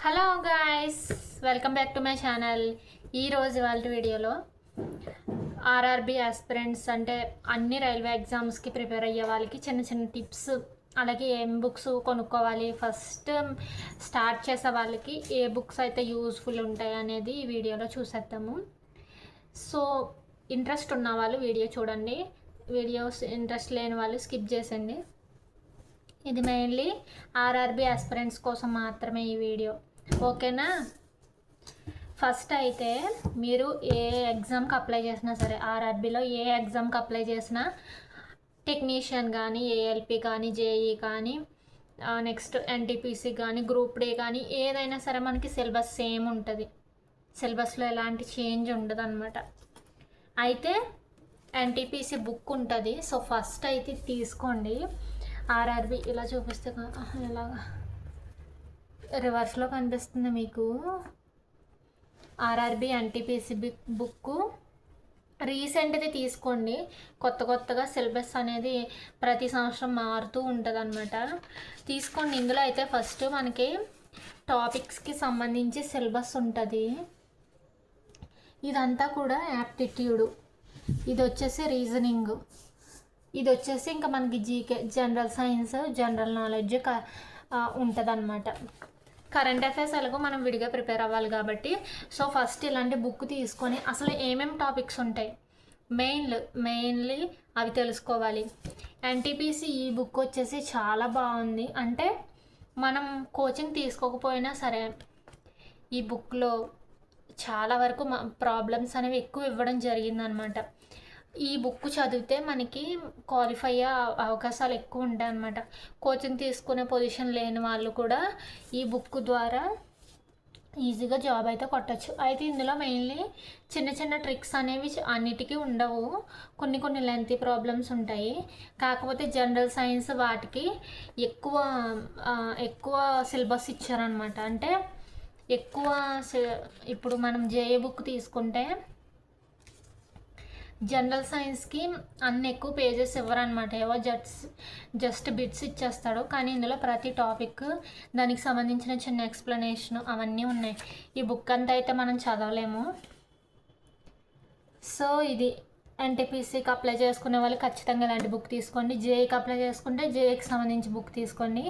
Hello guys, welcome back to my channel. ఈరోజు వాళ్ళ వీడియోలో ఆర్ఆర్బి ఆస్పిరెంట్స్ అంటే అన్ని రైల్వే ఎగ్జామ్స్కి ప్రిపేర్ అయ్యే వాళ్ళకి చిన్న చిన్న టిప్స్, అలాగే ఏం బుక్స్ కొనుక్కోవాలి, ఫస్ట్ స్టార్ట్ చేసే వాళ్ళకి ఏ బుక్స్ అయితే యూస్ఫుల్ ఉంటాయి అనేది ఈ వీడియోలో చూసేద్దాము. సో ఇంట్రెస్ట్ ఉన్న వాళ్ళు వీడియో చూడండి, వీడియోస్ ఇంట్రెస్ట్ లేని వాళ్ళు స్కిప్ చేసండి. ఇది మెయిన్లీ ఆర్ఆర్బి ఆస్పిరెంట్స్ కోసం మాత్రమే ఈ వీడియో, ఓకేనా? ఫస్ట్ అయితే మీరు ఏ ఎగ్జామ్కి అప్లై చేసినా సరే, ఆర్ఆర్బిలో ఏ ఎగ్జామ్కి అప్లై చేసినా, టెక్నీషియన్ కానీ, ఏఎల్పి కానీ, జేఈ కానీ, నెక్స్ట్ ఎన్టీపీసీ కానీ, గ్రూప్ డి కానీ, ఏదైనా సరే మనకి సిలబస్ సేమ్ ఉంటుంది. సిలబస్లో ఎలాంటి చేంజ్ ఉండదు అనమాట. అయితే ఎన్టీపీసీ బుక్ ఉంటుంది. సో ఫస్ట్ అయితే తీసుకోండి. ఆర్ఆర్బి ఇలా చూపిస్తే ఇలాగా రివర్స్లో కనిపిస్తుంది మీకు. ఆర్ఆర్బి ఎన్టీపీసీ బుక్ రీసెంట్ది తీసుకోండి. కొత్తగా సిలబస్ అనేది ప్రతి సంవత్సరం మారుతూ ఉంటుంది అనమాట. తీసుకోండి. ఇందులో అయితే ఫస్ట్ మనకి టాపిక్స్కి సంబంధించి సిలబస్ ఉంటుంది. ఇదంతా కూడా యాప్టిట్యూడ్, ఇది వచ్చేసి రీజనింగ్, ఇది వచ్చేసి ఇంకా మనకి GK, general science, general knowledge ఉంటుంది అనమాట. కరెంట్ అఫైర్స్ ఎలాగో మనం విడిగా ప్రిపేర్ అవ్వాలి కాబట్టి, సో ఫస్ట్ ఇలాంటి బుక్ తీసుకొని అసలు ఏమేమి టాపిక్స్ ఉంటాయి మెయిన్లీ అవి తెలుసుకోవాలి. ఎన్టీపీసీ ఈ బుక్ వచ్చేసి చాలా బాగుంది. అంటే మనం కోచింగ్ తీసుకోకపోయినా సరే ఈ బుక్లో చాలా వరకు ప్రాబ్లమ్స్ అనేవి ఎక్కువ ఇవ్వడం జరిగిందనమాట. ఈ బుక్ చదివితే మనకి క్వాలిఫై అయ్యే అవకాశాలు ఎక్కువ ఉంటాయి అన్నమాట. కోచింగ్ తీసుకునే పొజిషన్ లేని వాళ్ళు కూడా ఈ బుక్ ద్వారా ఈజీగా జాబ్ అయితే కొట్టచ్చు. అయితే ఇందులో మెయిన్లీ చిన్న చిన్న ట్రిక్స్ అనేవి అన్నిటికీ ఉండవు, కొన్ని లెంతీ ప్రాబ్లమ్స్ ఉంటాయి. కాకపోతే జనరల్ సైన్స్ వాటికి ఎక్కువ సిలబస్ ఇచ్చారనమాట. అంటే ఎక్కువ ఇప్పుడు మనం జేఏ బుక్ తీసుకుంటే జనరల్ సైన్స్కి అన్ని ఎక్కువ పేజెస్ ఇవ్వరనమాట. ఏవో జస్ట్ బిట్స్ ఇచ్చేస్తాడు. కానీ ఇందులో ప్రతి టాపిక్, దానికి సంబంధించిన చిన్న ఎక్స్ప్లెనేషన్ అవన్నీ ఉన్నాయి. ఈ బుక్ అంతా అయితే మనం చదవలేము. సో ఇది ఎన్టీపీసీకి అప్లై చేసుకునే వాళ్ళు ఖచ్చితంగా ఇలాంటి బుక్ తీసుకోండి. జేఈకి అప్లై చేసుకుంటే జేఈకి సంబంధించి బుక్ తీసుకోండి.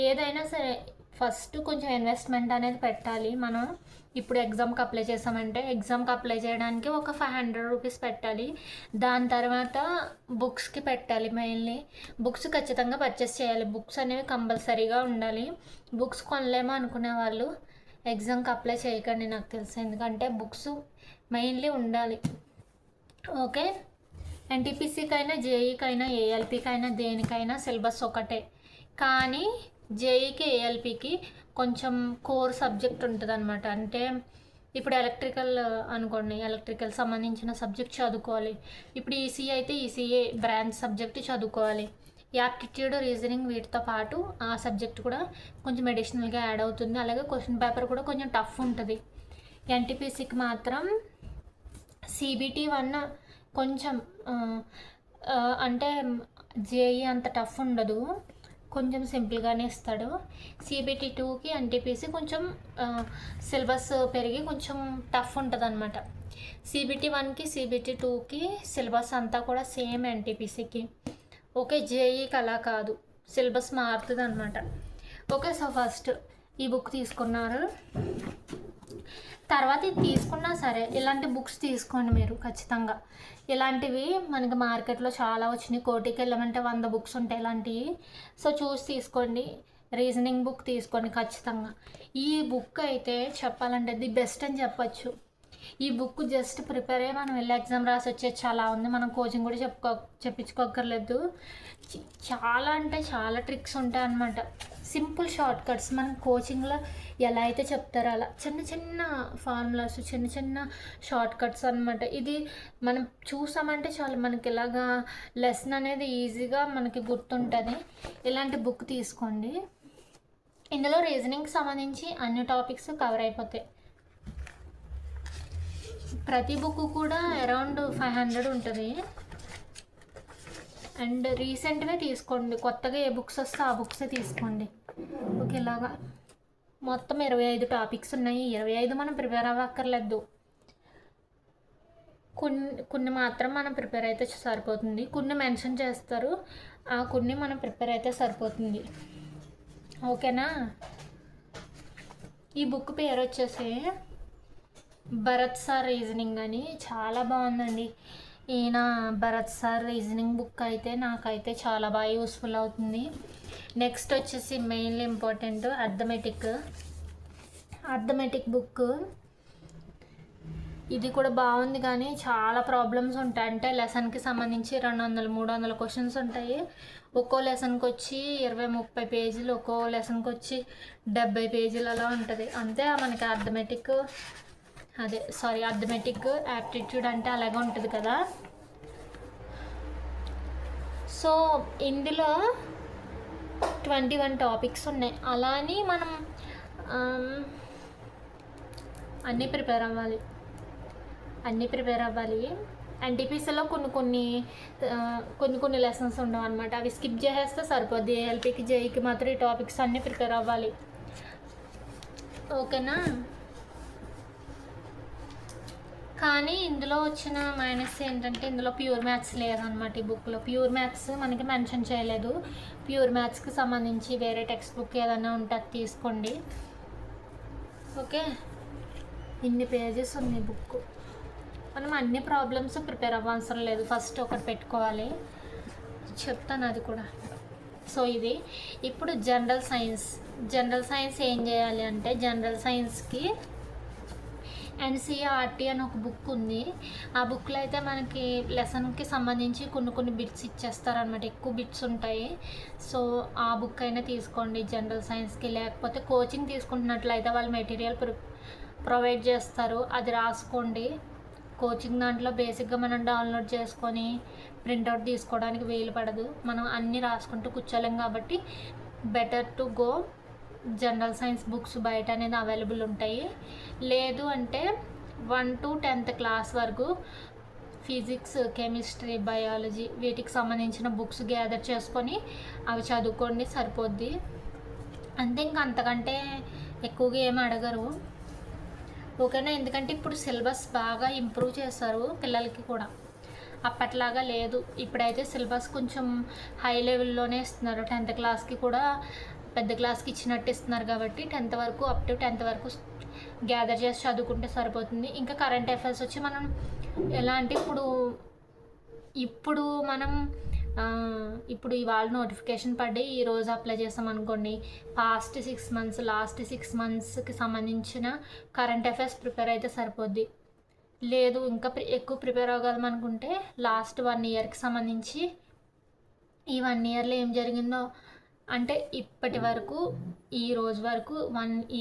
ఏదైనా సరే ఫస్ట్ కొంచెం ఇన్వెస్ట్మెంట్ అనేది పెట్టాలి. మనం ఇప్పుడు ఎగ్జామ్కి అప్లై చేసామంటే ఎగ్జామ్కి అప్లై చేయడానికి ఒక 500 రూపీస్ పెట్టాలి. దాని తర్వాత బుక్స్కి పెట్టాలి. మెయిన్లీ బుక్స్ ఖచ్చితంగా పర్చేస్ చేయాలి. బుక్స్ అనేవి కంపల్సరీగా ఉండాలి. బుక్స్ కొనలేమో అనుకునే వాళ్ళు ఎగ్జామ్కి అప్లై చేయకండి, నాకు తెలుసు. ఎందుకంటే బుక్స్ మెయిన్లీ ఉండాలి, ఓకే? ఎన్టీపీసీకైనా, జేఈకైనా, ఏఎల్పీకైనా, దేనికైనా సిలబస్ ఒకటే. కానీ జేఈకి, ఏఎల్పికి కొంచెం కోర్ సబ్జెక్ట్ ఉంటుంది అనమాట. అంటే ఇప్పుడు ఎలక్ట్రికల్ అనుకోండి, ఎలక్ట్రికల్ సంబంధించిన సబ్జెక్ట్ చదువుకోవాలి. ఇప్పుడు ఈసీఈ అయితే ఈసీఈ బ్రాంచ్ సబ్జెక్ట్ చదువుకోవాలి. యాప్టిట్యూడ్, రీజనింగ్ వీటితో పాటు ఆ సబ్జెక్ట్ కూడా కొంచెం అడిషనల్గా యాడ్ అవుతుంది. అలాగే క్వశ్చన్ పేపర్ కూడా కొంచెం టఫ్ ఉంటుంది. ఎన్టీపీసీకి మాత్రం సిబిటీ 1 కొంచెం అంటే జేఈ అంత టఫ్ ఉండదు, కొంచెం సింపుల్గానే ఇస్తాడు. సిబిటీ 2కి ఎన్టీపీసీ కొంచెం సిలబస్ పెరిగి కొంచెం టఫ్ ఉంటుంది అనమాట. సిబిటీ 1కి, సిబిటీ 2కి సిలబస్ అంతా కూడా సేమ్ ఎన్టీపీసీకి, ఓకే? జేఈకి అలా కాదు, సిలబస్ మారుతుంది అనమాట, ఓకే? సో ఫస్ట్ ఈ బుక్ తీసుకున్నారు. తర్వాత ఇది తీసుకున్నా సరే ఇలాంటి బుక్స్ తీసుకోండి మీరు ఖచ్చితంగా. ఇలాంటివి మనకి మార్కెట్లో చాలా వచ్చినాయి. కోటికి వెళ్ళమంటే 100 బుక్స్ ఉంటాయి ఇలాంటివి. సో చూసి తీసుకోండి. రీజనింగ్ బుక్ తీసుకోండి ఖచ్చితంగా. ఈ బుక్ అయితే చెప్పాలంటే ది బెస్ట్ అని చెప్పచ్చు. ఈ బుక్ జస్ట్ ప్రిపేర్ అయ్యి మనం వెళ్ళి ఎగ్జామ్ రాసి వచ్చేది చాలా ఉంది. మనం కోచింగ్ కూడా చెప్పించుకోక్కర్లేదు. చాలా అంటే చాలా ట్రిక్స్ ఉంటాయి అన్నమాట. సింపుల్ షార్ట్ కట్స్ మనం కోచింగ్లో ఎలా అయితే చెప్తారో అలా చిన్న ఫార్ములాస్, చిన్న షార్ట్ కట్స్ అనమాట. ఇది మనం చూసామంటే చాలు మనకి ఇలాగా లెసన్ అనేది ఈజీగా మనకి గుర్తుంటుంది. ఇలాంటి బుక్ తీసుకోండి. ఇందులో రీజనింగ్కి సంబంధించి అన్ని టాపిక్స్ కవర్ అయిపోతాయి. ప్రతి బుక్ కూడా అరౌండ్ 500 ఉంటుంది. అండ్ రీసెంట్గా తీసుకోండి. కొత్తగా ఏ బుక్స్ వస్తే ఆ బుక్సే తీసుకోండి, ఓకే? ఇలాగా మొత్తం 25 టాపిక్స్ ఉన్నాయి. 25 మనం ప్రిపేర్ అవ్వక్కర్లేదు. కొన్ని మాత్రం మనం ప్రిపేర్ అయితే సరిపోతుంది. కొన్ని మెన్షన్ చేస్తారు, ఆ కొన్ని మనం ప్రిపేర్ అయితే సరిపోతుంది. ఓకేనా. ఈ బుక్ పేరు వచ్చేసి భరత్ సార్ రీజనింగ్ అని. చాలా బాగుందండి. ఈయన భరత్ సార్ రీజనింగ్ బుక్ అయితే నాకైతే చాలా బాగా యూస్ఫుల్ అవుతుంది. నెక్స్ట్ వచ్చేసి మెయిన్లీ ఇంపార్టెంట్ అర్థమెటిక్ బుక్. ఇది కూడా బాగుంది, కానీ చాలా ప్రాబ్లమ్స్ ఉంటాయి. అంటే లెసన్కి సంబంధించి 200-300 క్వశ్చన్స్ ఉంటాయి. ఒక్కో లెసన్కి వచ్చి 20-30 పేజీలు, ఒక్కో లెసన్కి వచ్చి 70 పేజీలు అలా ఉంటుంది. అంతే మనకి అర్థమెటిక్ యాప్టిట్యూడ్ అంటే అలాగే ఉంటుంది కదా. సో ఇందులో 21 టాపిక్స్ ఉన్నాయి. అలా అని మనం అన్నీ ప్రిపేర్ అవ్వాలి. ఎన్టీపీసీలో కొన్ని లెసన్స్ ఉండవు అనమాట. అవి స్కిప్ చేసేస్తే సరిపోద్ది. ఏఎల్పీకి జేఈకి మాత్రం ఈ టాపిక్స్ అన్నీ ప్రిపేర్ అవ్వాలి. ఓకేనా. కానీ ఇందులో వచ్చిన మైనస్ ఏంటంటే ఇందులో ప్యూర్ మ్యాథ్స్ లేదనమాట. ఈ బుక్లో ప్యూర్ మ్యాథ్స్ మనకి మెన్షన్ చేయలేదు. ప్యూర్ మ్యాథ్స్కి సంబంధించి వేరే టెక్స్ట్ బుక్ ఏదైనా ఉంటే అది తీసుకోండి. ఓకే. ఇన్ని పేజెస్ ఉంది బుక్. మనం అన్ని ప్రాబ్లమ్స్ ప్రిపేర్ అవ్వవసరం లేదు. ఫస్ట్ ఒకటి పెట్టుకోవాలి, చెప్తాను అది కూడా. సో ఇది ఇప్పుడు జనరల్ సైన్స్ ఏం చేయాలి అంటే, జనరల్ సైన్స్కి ఎన్సీఈఆర్టీ అని ఒక బుక్ ఉంది. ఆ బుక్లో అయితే మనకి లెసన్కి సంబంధించి కొన్ని బిట్స్ ఇచ్చేస్తారనమాట. ఎక్కువ బిట్స్ ఉంటాయి. సో ఆ బుక్ అయినా తీసుకోండి జనరల్ సైన్స్కి. లేకపోతే కోచింగ్ తీసుకుంటున్నట్లయితే వాళ్ళు మెటీరియల్ ప్రొవైడ్ చేస్తారు, అది రాసుకోండి. కోచింగ్ దాంట్లో బేసిక్గా మనం డౌన్లోడ్ చేసుకొని ప్రింట్అవుట్ తీసుకోవడానికి వీలు పడదు. మనం అన్నీ రాసుకుంటూ కూర్చోలేం. కాబట్టి better to go general science books బయట అనేది అవైలబుల్ ఉంటాయి. లేదు అంటే 1 to 10th క్లాస్ వరకు ఫిజిక్స్, కెమిస్ట్రీ, బయాలజీ వీటికి సంబంధించిన బుక్స్ గ్యాదర్ చేసుకొని అవి చదువుకోండి, సరిపోద్ది. అంతే. ఇంకా అంతకంటే ఎక్కువగా ఏమి అడగరు. ఓకేనా. ఎందుకంటే ఇప్పుడు సిలబస్ బాగా ఇంప్రూవ్ చేస్తారు పిల్లలకి కూడా, అప్పట్లాగా లేదు. ఇప్పుడైతే సిలబస్ కొంచెం హై లెవెల్లోనే ఇస్తున్నారు. 10th క్లాస్కి కూడా పెద్ద క్లాస్కి ఇచ్చినట్టు ఇస్తున్నారు. కాబట్టి 10th వరకు, అప్ టు 10th వరకు గ్యాదర్ చేసి చదువుకుంటే సరిపోతుంది. ఇంకా కరెంట్ అఫైర్స్ వచ్చి మనం ఎలా అంటే ఇప్పుడు ఇవాళ నోటిఫికేషన్ పడి ఈరోజు అప్లై చేస్తాం అనుకోండి, లాస్ట్ 6 మంత్స్కి సంబంధించిన కరెంట్ అఫైర్స్ ప్రిపేర్ అయితే సరిపోద్ది. లేదు ఇంకా ఎక్కువ ప్రిపేర్ అవ్వగలం అనుకుంటే లాస్ట్ 1 yearకి సంబంధించి ఈ 1 yearలో ఏం జరిగిందో, అంటే ఇప్పటి వరకు ఈ రోజు వరకు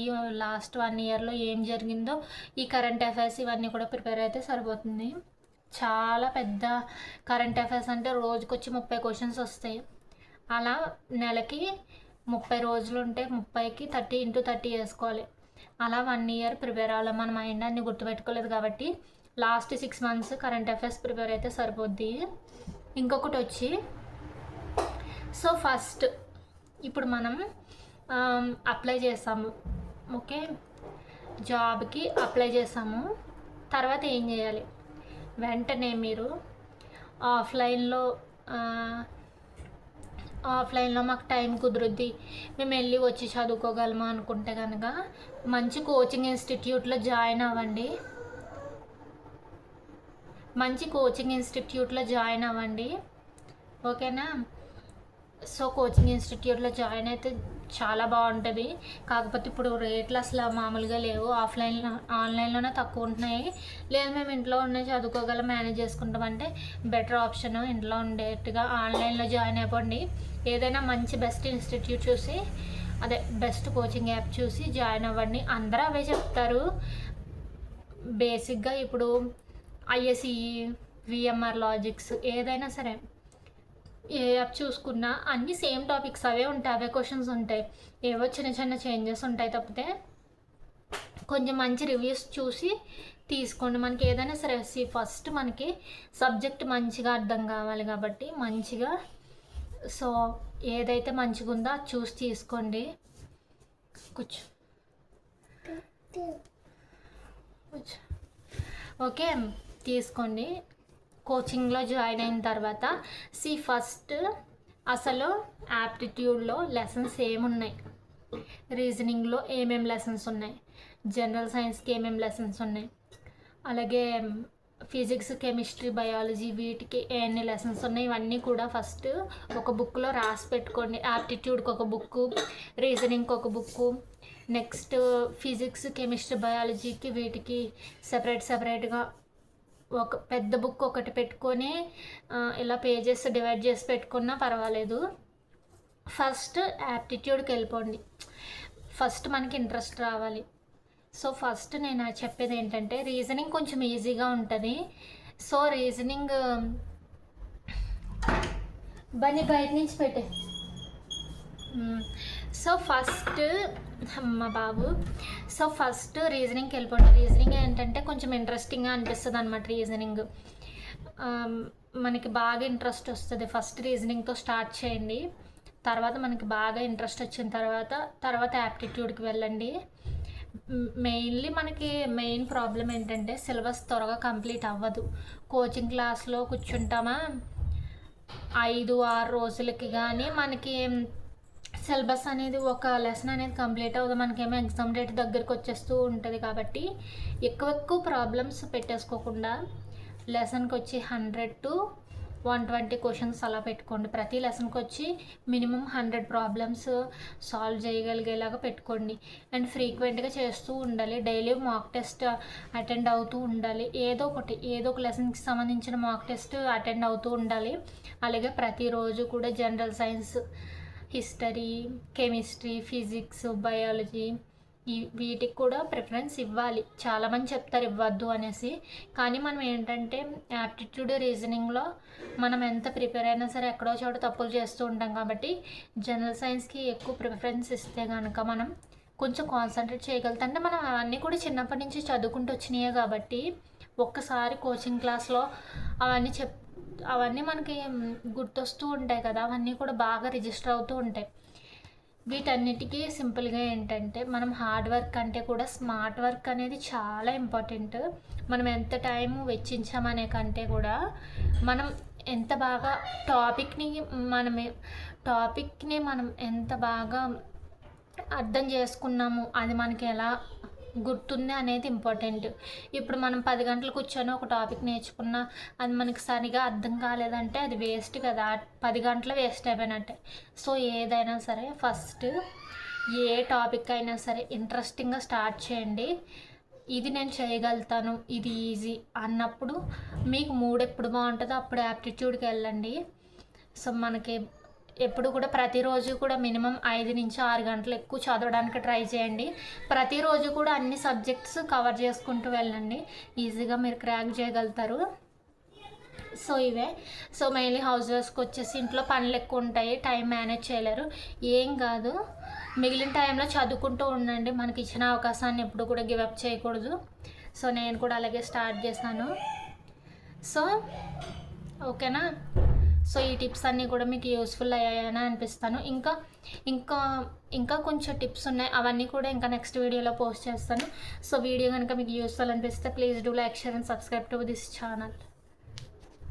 ఈ లాస్ట్ 1 yearలో ఏం జరిగిందో ఈ కరెంట్ అఫైర్స్ ఇవన్నీ కూడా ప్రిపేర్ అయితే సరిపోతుంది. చాలా పెద్ద కరెంట్ అఫైర్స్ అంటే రోజుకొచ్చి 30 క్వశ్చన్స్ వస్తాయి. అలా నెలకి 30 రోజులు ఉంటే 30కి 30 × 30 వేసుకోవాలి. అలా 1 year ప్రిపేర్ అవ్వాలి. మన మైండ్ అన్ని గుర్తుపెట్టుకోలేదు కాబట్టి last 6 months current affairs prepare అయితే సరిపోద్ది. ఇంకొకటి వచ్చి సో ఫస్ట్ ఇప్పుడు మనం అప్లై చేసాము. ఓకే. జాబ్కి అప్లై చేసాము. తర్వాత ఏం చేయాలి? వెంటనే మీరు ఆఫ్లైన్లో మాకు టైం కుదురుద్ది, మేము వెళ్ళి వచ్చి చదువుకోగలమా అనుకుంటే కనుక మంచి కోచింగ్ ఇన్స్టిట్యూట్లో జాయిన్ అవ్వండి. ఓకేనా. సో కోచింగ్ ఇన్స్టిట్యూట్లో జాయిన్ అయితే చాలా బాగుంటుంది. కాకపోతే ఇప్పుడు రేట్లు అసలు మామూలుగా లేవు. ఆన్లైన్లోనే తక్కువ ఉంటున్నాయి. లేదు మేము ఇంట్లో ఉండే చదువుకోగలం, మేనేజ్ చేసుకుంటామంటే బెటర్ ఆప్షన్ ఇంట్లో ఉండేట్టుగా ఆన్లైన్లో జాయిన్ అయిపోండి. ఏదైనా మంచి బెస్ట్ ఇన్స్టిట్యూట్ చూసి, బెస్ట్ కోచింగ్ యాప్ చూసి జాయిన్ అవ్వండి. అందరూ అవే చెప్తారు. బేసిక్గా ఇప్పుడు ఐఎస్ఈ, విఎంఆర్ లాజిక్స్ ఏదైనా సరే ఏ యాప్ చూసుకున్నా అన్నీ సేమ్ టాపిక్స్ అవే ఉంటాయి, అవే క్వశ్చన్స్ ఉంటాయి. ఏవో చిన్న చేంజెస్ ఉంటాయి తప్పితే. కొంచెం మంచి రివ్యూస్ చూసి తీసుకోండి. మనకి ఏదైనా సరే ఫస్ట్ మనకి సబ్జెక్ట్ మంచిగా అర్థం కావాలి కాబట్టి సో ఏదైతే మంచిగా ఉందో అది చూసి తీసుకోండి. కూర్చో. ఓకే, తీసుకోండి. కోచింగ్లో జాయిన్ అయిన తర్వాత ఫస్ట్ అసలు యాప్టిట్యూడ్లో లెసన్స్ ఏమున్నాయి, రీజనింగ్లో ఏమేమి లెసన్స్ ఉన్నాయి, జనరల్ సైన్స్కి ఏమేమి లెసన్స్ ఉన్నాయి, అలాగే ఫిజిక్స్, కెమిస్ట్రీ, బయాలజీ వీటికి ఎన్ని లెసన్స్ ఉన్నాయి, ఇవన్నీ కూడా ఫస్ట్ ఒక బుక్లో రాసి పెట్టుకోండి. యాప్టిట్యూడ్కి ఒక బుక్కు, రీజనింగ్కి ఒక బుక్కు, నెక్స్ట్ ఫిజిక్స్, కెమిస్ట్రీ, బయాలజీకి వీటికి సపరేట్గా ఒక పెద్ద బుక్ ఒకటి పెట్టుకొని ఇలా పేజెస్ డివైడ్ చేసి పెట్టుకున్నా పర్వాలేదు. ఫస్ట్ యాప్టిట్యూడ్కి వెళ్ళిపోండి. ఫస్ట్ మనకి ఇంట్రెస్ట్ రావాలి. సో ఫస్ట్ నేను చెప్పేది ఏంటంటే రీజనింగ్ కొంచెం ఈజీగా ఉంటుంది. సో రీజనింగ్ బని బయట నుంచి పెట్టే. సో ఫస్ట్ మా బాబు ఫస్ట్ రీజనింగ్కి వెళ్ళిపోండి. రీజనింగ్ ఏంటంటే కొంచెం ఇంట్రెస్టింగ్గా అనిపిస్తుంది అనమాట. రీజనింగ్ మనకి బాగా ఇంట్రెస్ట్ వస్తుంది. ఫస్ట్ రీజనింగ్తో స్టార్ట్ చేయండి. తర్వాత మనకి బాగా ఇంట్రెస్ట్ వచ్చిన తర్వాత యాప్టిట్యూడ్కి వెళ్ళండి. మెయిన్లీ మనకి మెయిన్ ప్రాబ్లం ఏంటంటే సిలబస్ త్వరగా కంప్లీట్ అవ్వదు. కోచింగ్ క్లాస్లో కూర్చుంటామా 5-6 రోజులకి కానీ మనకి సిలబస్ అనేది ఒక లెసన్ అనేది కంప్లీట్ అవ్వదు. మనకేమో ఎగ్జామ్ డేట్ దగ్గరికి వచ్చేస్తూ ఉంటుంది. కాబట్టి ఎక్కువ ప్రాబ్లమ్స్ పెట్టేసుకోకుండా లెసన్కి వచ్చి 100 to 120 క్వశ్చన్స్ అలా పెట్టుకోండి. ప్రతి లెసన్కి వచ్చి మినిమం 100 ప్రాబ్లమ్స్ సాల్వ్ చేయగలిగేలాగా పెట్టుకోండి. అండ్ ఫ్రీక్వెంట్గా చేస్తూ ఉండాలి. డైలీ మాక్ టెస్ట్ అటెండ్ అవుతూ ఉండాలి. ఏదో ఒక లెసన్కి సంబంధించిన మాక్ టెస్ట్ అటెండ్ అవుతూ ఉండాలి. అలాగే ప్రతిరోజు కూడా general science, history, chemistry, physics, biology వీటికి కూడా ప్రిఫరెన్స్ ఇవ్వాలి. చాలామంది చెప్తారు ఇవ్వద్దు అనేసి, కానీ మనం ఏంటంటే యాప్టిట్యూడ్, రీజనింగ్లో మనం ఎంత ప్రిపేర్ అయినా సరే ఎక్కడో చోట తప్పులు చేస్తూ ఉంటాం. కాబట్టి జనరల్ సైన్స్కి ఎక్కువ ప్రిఫరెన్స్ ఇస్తే కనుక మనం కొంచెం కాన్సన్ట్రేట్ చేయగలుగుతాం. అంటే మనం అవన్నీ కూడా చిన్నప్పటి నుంచి చదువుకుంటూ వచ్చినాయే కాబట్టి ఒక్కసారి కోచింగ్ క్లాస్లో అవన్నీ మనకి గుర్తొస్తూ ఉంటాయి కదా, అవన్నీ కూడా బాగా రిజిస్టర్ అవుతూ ఉంటాయి. వీటన్నిటికీ సింపుల్గా ఏంటంటే మనం హార్డ్ వర్క్ అంటే కూడా స్మార్ట్ వర్క్ అనేది చాలా ఇంపార్టెంట్. మనం ఎంత టైం వెచ్చించామనే కంటే కూడా మనం ఎంత బాగా టాపిక్ని మనం ఎంత బాగా అర్థం చేసుకున్నాము, అది మనకి ఎలా గుర్తుంది అనేది ఇంపార్టెంట్. ఇప్పుడు మనం 10 గంటలు కూర్చొని ఒక టాపిక్ నేర్చుకున్నా అది మనకి సరిగా అర్థం కాలేదంటే అది వేస్ట్ కదా, 10 గంటలు వేస్ట్ అయిపోయినట్టే. సో ఏదైనా సరే ఫస్ట్ ఏ టాపిక్ అయినా సరే ఇంట్రెస్టింగ్గా స్టార్ట్ చేయండి. ఇది నేను చేయగలుగుతాను, ఇది ఈజీ అన్నప్పుడు మీకు మూడ్ ఎప్పుడు బాగుంటుందో అప్పుడు యాప్టిట్యూడ్కి వెళ్ళండి. సో మనకి ఎప్పుడు కూడా ప్రతిరోజు కూడా మినిమం 5 నుంచి 6 గంటలు ఎక్కువ చదవడానికి ట్రై చేయండి. ప్రతిరోజు కూడా అన్ని సబ్జెక్ట్స్ కవర్ చేసుకుంటూ వెళ్ళండి. ఈజీగా మీరు క్రాక్ చేయగలుగుతారు. సో ఇవే. సో మెయిన్లీ హౌస్ వైఫ్స్కి వచ్చేసి ఇంట్లో పనులు ఎక్కువ ఉంటాయి, టైం మేనేజ్ చేయలేరు. ఏం కాదు, మిగిలిన టైంలో చదువుకుంటూ ఉండండి. మనకి ఇచ్చిన అవకాశాన్ని ఎప్పుడు కూడా గివప్ చేయకూడదు. సో నేను కూడా అలాగే స్టార్ట్ చేశాను. సో ఓకేనా. సో ఈ టిప్స్ అన్నీ కూడా మీకు యూస్ఫుల్ అయ్యాయని అనిపిస్తాను. ఇంకా కొంచెం టిప్స్ ఉన్నాయి, అవన్నీ కూడా ఇంకా నెక్స్ట్ వీడియోలో పోస్ట్ చేస్తాను. సో వీడియో కనుక మీకు యూస్ఫుల్ అనిపిస్తే please do like, share and subscribe to this channel.